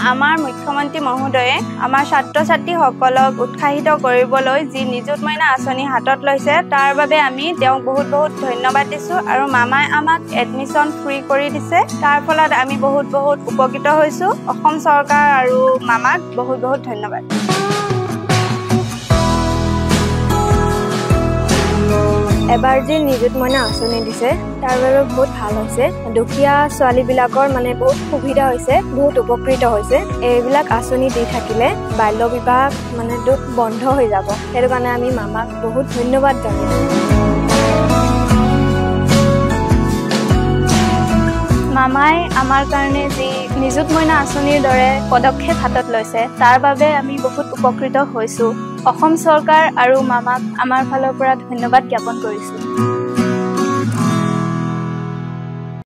আমাৰ মুখ্যমন্ত্ৰী মহোদয়ে আমাৰ ছাত্ৰ ছাত্ৰীসকলক উৎসাহিত কৰিবলৈ যি নিযুত মইনা আঁচনি হাতত লৈছে তাৰ বাবে আমি তেওঁক বহুত বহুত ধন্যবাদ দিছোঁ আৰু মামাই আমাক এডমিশ্যন ফ্ৰী কৰি দিছে তাৰ ফলত আমি বহুত বহুত উপকৃত হৈছোঁ অসম চৰকাৰ আৰু মামাক বহুত বহুত ধন্যবাদ এবাৰ যে নিযুত মইনা আঁচনি দিছে তাৰ বাবে বহুত ভাল হৈছে দুখীয়া ছোৱালীবিলাকৰ মানে বহুত সুবিধা হৈছে বহুত উপকৃত হৈছে এইবিলাক আঁচনি দি থাকিলে বাল্য বিবাহ মানে বন্ধ হৈ যাব সেইটো কাৰণে আমি মামাক বহুত ধন্যবাদ জনাইছোঁ মামাই আমাৰ কাৰণে যি নিযুত মইনা আঁচনিৰ দৰে পদক্ষেপ হাতত লৈছে তাৰ বাবে আমি বহুত উপকৃত হৈছোঁ অসম চৰকাৰ আৰু মামাক আমাৰ ফালৰ পৰা ধন্যবাদ জ্ঞাপন কৰিছোঁ